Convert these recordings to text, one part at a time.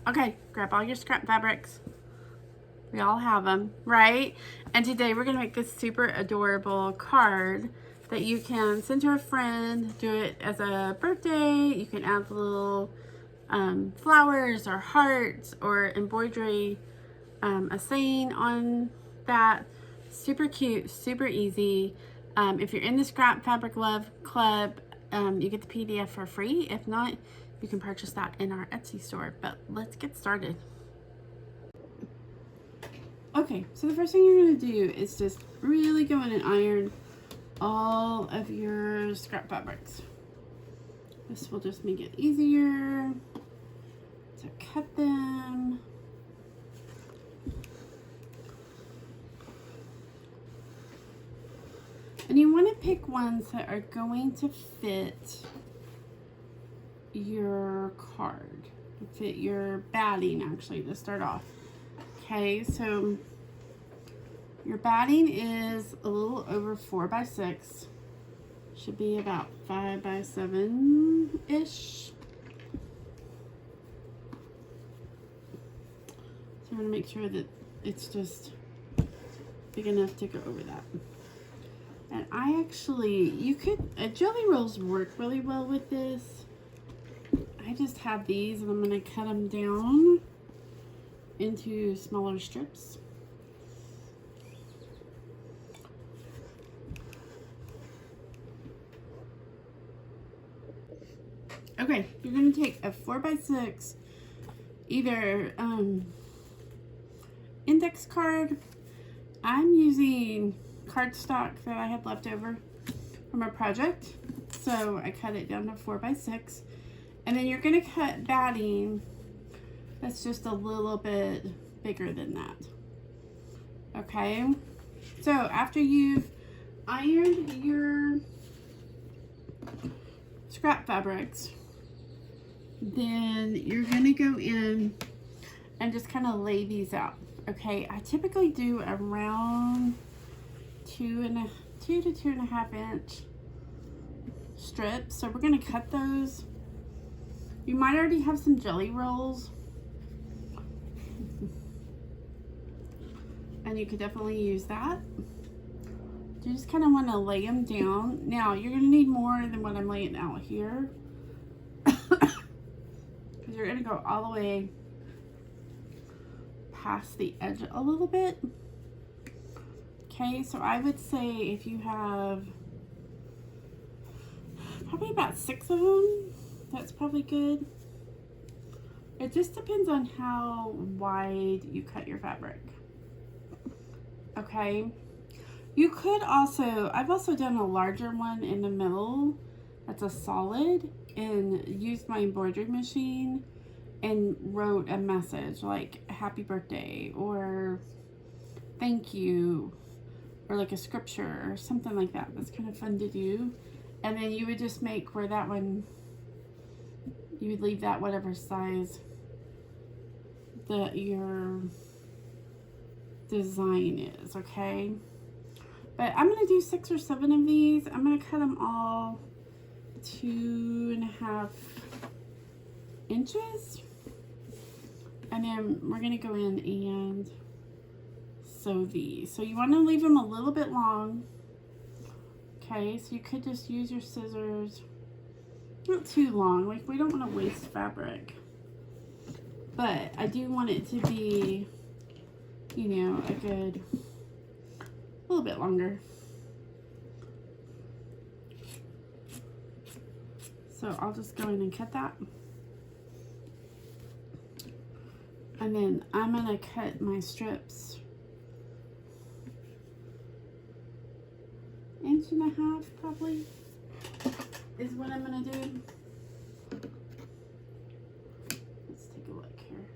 Okay, grab all your scrap fabrics. We all have them, right? And today we're gonna make this super adorable card that you can send to a friend, do it as a birthday. You can add little flowers or hearts or embroidery, a saying on that. Super cute, super easy. If you're in the Scrap Fabric Love Club, you get the PDF for free. If not, you can purchase that in our Etsy store. But let's get started. Okay, so the first thing you're going to do is just really go in and iron all of your scrap fabrics. This will just make it easier to cut them. And you want to pick ones that are going to fit your card, fit your batting actually to start off. Okay, so your batting is a little over 4 by 6. Should be about 5 by 7-ish. So I'm going to make sure that it's just big enough to go over that. And I actually, jelly rolls work really well with this. I just have these and I'm going to cut them down into smaller strips. Okay, you're going to take a 4 by 6, either index card. I'm using cardstock that I had left over from a project, so I cut it down to 4 by 6. And then you're going to cut batting that's just a little bit bigger than that. Okay, so after you've ironed your scrap fabrics, then you're going to go in and just kind of lay these out. Okay, I typically do around 2 to 2.5 inch strips, so we're going to cut those. You might already have some jelly rolls, and you could definitely use that. You just kind of want to lay them down. Now you're going to need more than what I'm laying out here, because you're going to go all the way past the edge a little bit. Okay, so I would say if you have probably about 6 of them, that's probably good. It just depends on how wide you cut your fabric. Okay, you could also, I've also done a larger one in the middle that's a solid, and used my embroidery machine and wrote a message like happy birthday or thank you, or like a scripture or something like that. That's kind of fun to do. And then you would just make where that one, you would leave that whatever size that your design is, okay? But I'm gonna do 6 or 7 of these. I'm gonna cut them all 2.5 inches. And then we're gonna go in and sew these. So you wanna leave them a little bit long. Okay, so you could just use your scissors. Not too long, like we don't wanna waste fabric. But I do want it to be, you know, a little bit longer. So I'll just go in and cut that. And then I'm gonna cut my strips 1.5 inches probably is what I'm gonna do. Let's take a look here.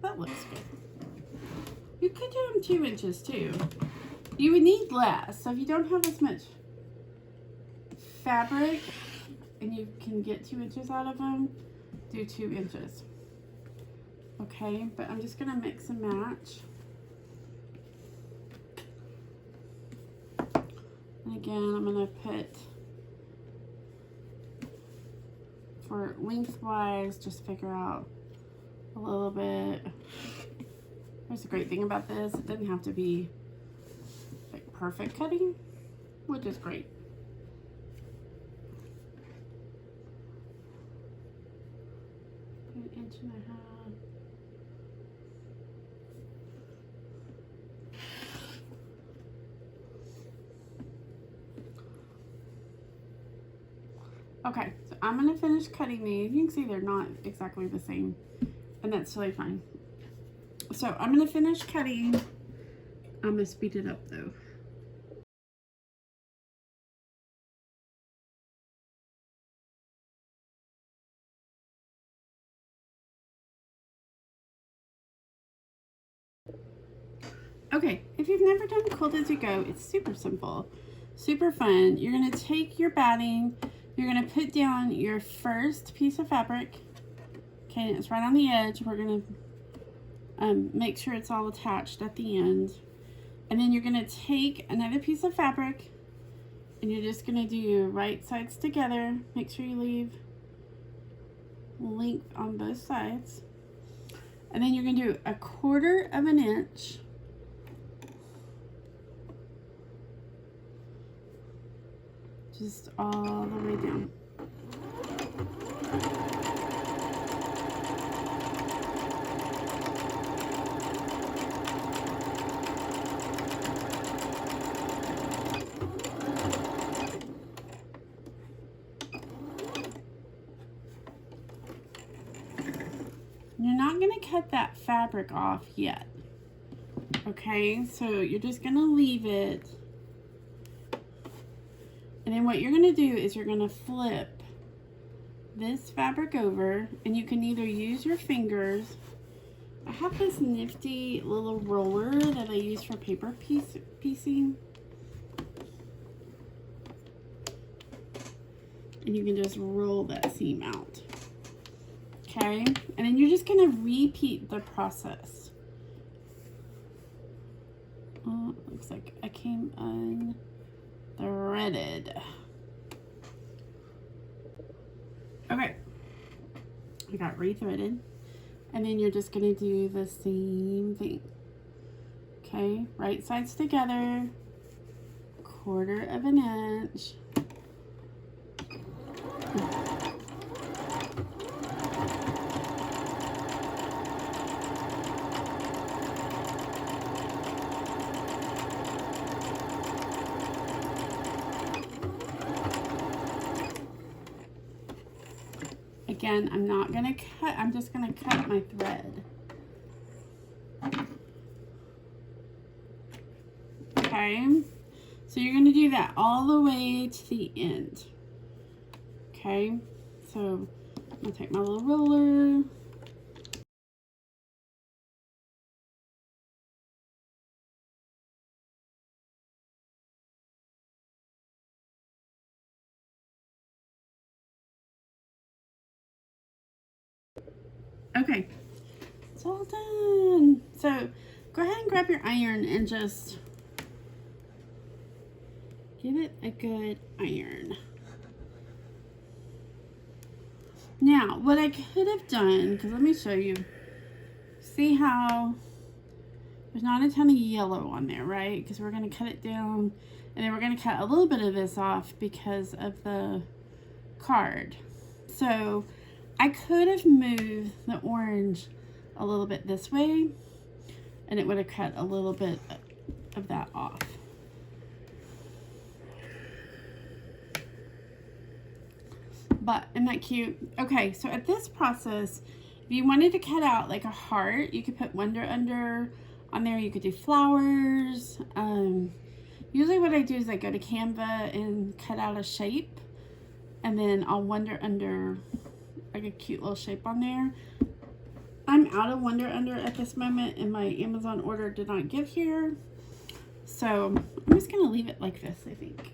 That looks good. You could do them 2 inches too. You would need less, so if you don't have as much fabric and you can get 2 inches out of them, do 2 inches. Okay, but I'm just gonna mix and match. And again, I'm gonna put, for lengthwise, just figure out a little bit. There's the great thing about this, it doesn't have to be like perfect cutting, which is great. An inch and a half. Okay, so I'm gonna finish cutting these. You can see they're not exactly the same, and that's totally fine. So I'm gonna finish cutting. I'm gonna speed it up though. Okay, if you've never done Quilt as you go, it's super simple, super fun. You're gonna take your batting, you're gonna put down your first piece of fabric. Okay, it's right on the edge. We're gonna make sure it's all attached at the end. And then you're gonna take another piece of fabric and you're just gonna do your right sides together. Make sure you leave length on both sides. And then you're gonna do 1/4 of an inch. Just all the way down. You're not going to cut that fabric off yet. Okay, so you're just going to leave it. And then what you're going to do is you're going to flip this fabric over, and you can either use your fingers. I have this nifty little roller that I use for paper piecing. And you can just roll that seam out. Okay, and then you're just going to repeat the process. Oh, it looks like I came unthreaded. Okay, I got rethreaded. And then you're just going to do the same thing. Okay, right sides together, 1/4 of an inch. Again, I'm not going to cut, I'm just going to cut my thread. Okay, so you're going to do that all the way to the end. Okay, so I'm going to take my little roller. Okay, it's all done. So go ahead and grab your iron and just give it a good iron. Now, what I could have done, because let me show you. See how there's not a ton of yellow on there, right? Because we're going to cut it down, and then we're going to cut a little bit of this off because of the card. So I could have moved the orange a little bit this way, and it would have cut a little bit of that off. But isn't that cute? Okay, so at this process, if you wanted to cut out like a heart, you could put Wonder Under on there. You could do flowers. Usually what I do is I go to Canva and cut out a shape, and then I'll Wonder Under like a cute little shape on there. I'm out of Wonder Under at this moment, and my Amazon order did not get here. So I'm just gonna leave it like this, I think.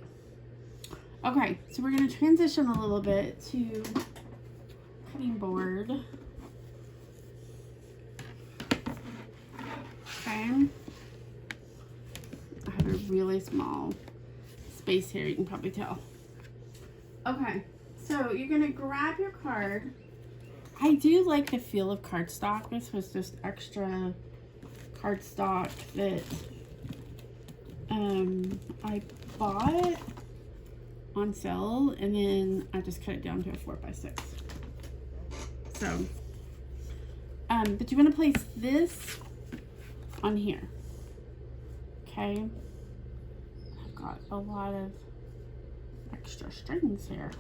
Okay, so we're gonna transition a little bit to cutting board. Okay. I have a really small space here, you can probably tell. Okay, so you're gonna grab your card I do like the feel of cardstock. This was just extra cardstock that I bought on sale, and then I just cut it down to a 4x6. So, but you want to place this on here. Okay. I've got a lot of extra strings here.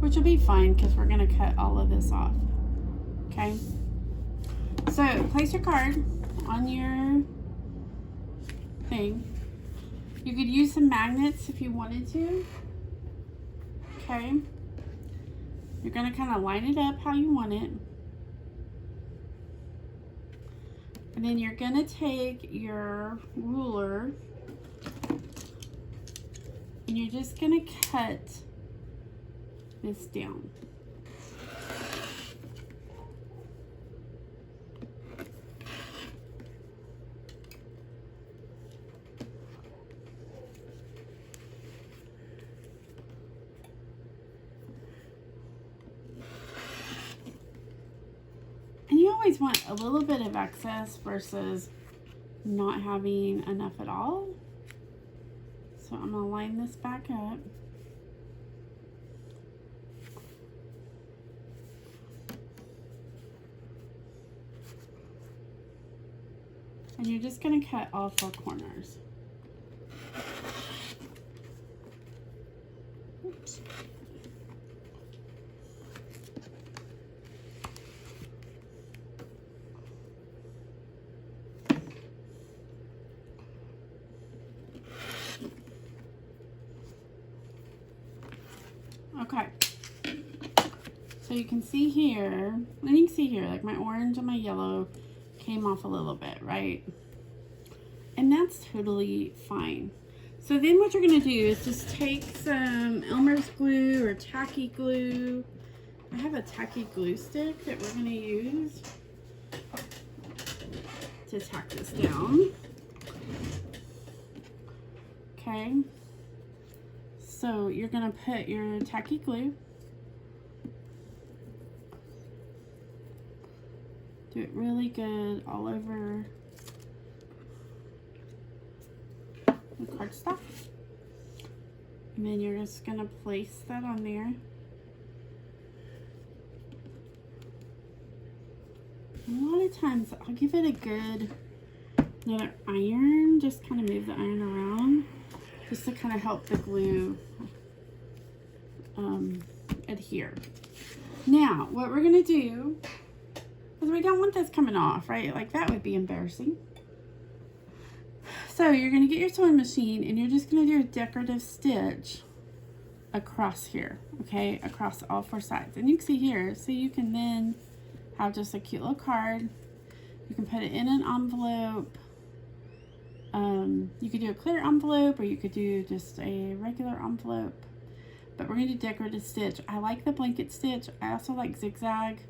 Which will be fine because we're going to cut all of this off. Okay. So place your card on your thing. You could use some magnets if you wanted to. Okay. You're going to kind of line it up how you want it. And then you're going to take your ruler and you're just going to cut this down. And you always want a little bit of excess versus not having enough at all. So I'm going to line this back up. And you're just going to cut all 4 corners. Oops. Okay. So you can see here, and you can see here, like my orange and my yellow came off a little bit, right? And that's totally fine. So then what you're going to do is just take some Elmer's glue or tacky glue. I have a tacky glue stick that we're going to use to tack this down. Okay. So you're going to put your tacky glue. Do it really good all over the cardstock. And then you're just going to place that on there. And a lot of times I'll give it a good another iron, just kind of move the iron around just to kind of help the glue adhere. Now, what we're going to do, because we don't want this coming off, right? Like that would be embarrassing. So you're going to get your sewing machine and you're just going to do a decorative stitch across here, okay? Across all 4 sides. And you can see here, so you can then have just a cute little card. You can put it in an envelope. You could do a clear envelope or you could do just a regular envelope. But we're going to do decorative stitch. I like the blanket stitch. I also like zigzag.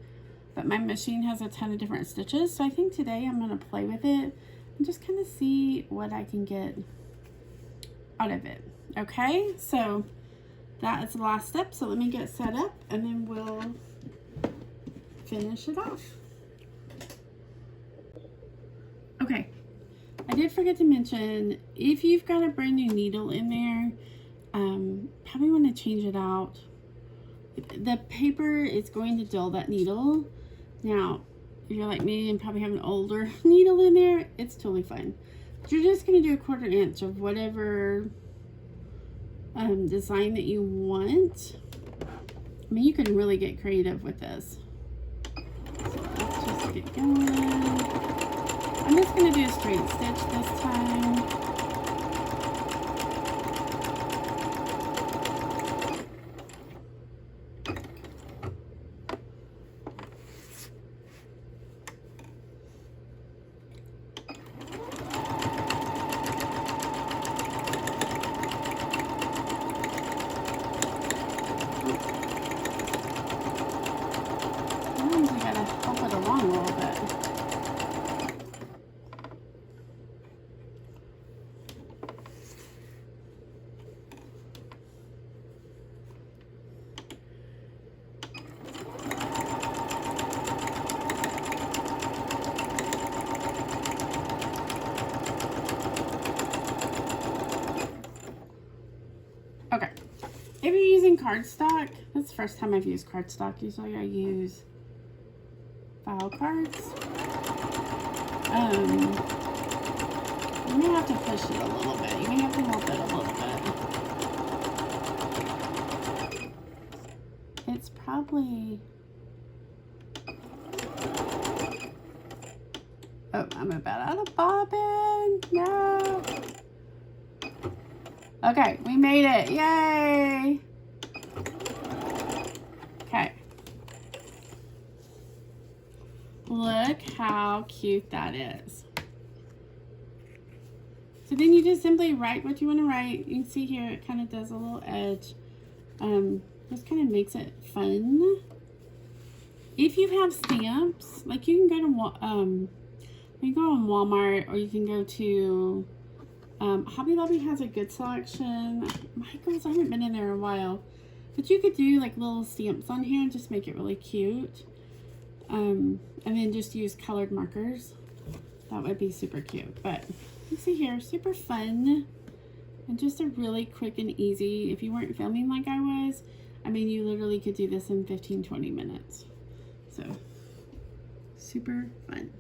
But my machine has a ton of different stitches. So I think today I'm going to play with it and just kind of see what I can get out of it. Okay, so that is the last step. So let me get set up and then we'll finish it off. Okay, I did forget to mention, if you've got a brand new needle in there, probably want to change it out. The paper is going to dull that needle. Now, if you're like me and probably have an older needle in there, it's totally fine. But you're just going to do a 1/4 inch of whatever design that you want. I mean, you can really get creative with this. So let's just get going. I'm just going to do a straight stitch this time. using cardstock. That's the first time I've used cardstock. Usually I use file cards. You may have to push it a little bit. You may have to help it a little bit. It's probably... Oh, I'm about out of bobbin. No. Okay, we made it. Yay. Okay. Look how cute that is. So then you just simply write what you want to write. You can see here it kind of does a little edge. Just kind of makes it fun. If you have stamps, like you can go to on Walmart, or you can go to Hobby Lobby has a good selection. Michael's, I haven't been in there in a while, but you could do like little stamps on here and just make it really cute. And then just use colored markers. That would be super cute. But you see here, super fun and just a really quick and easy. If you weren't filming like I was, I mean, you literally could do this in 15-20 minutes. So super fun.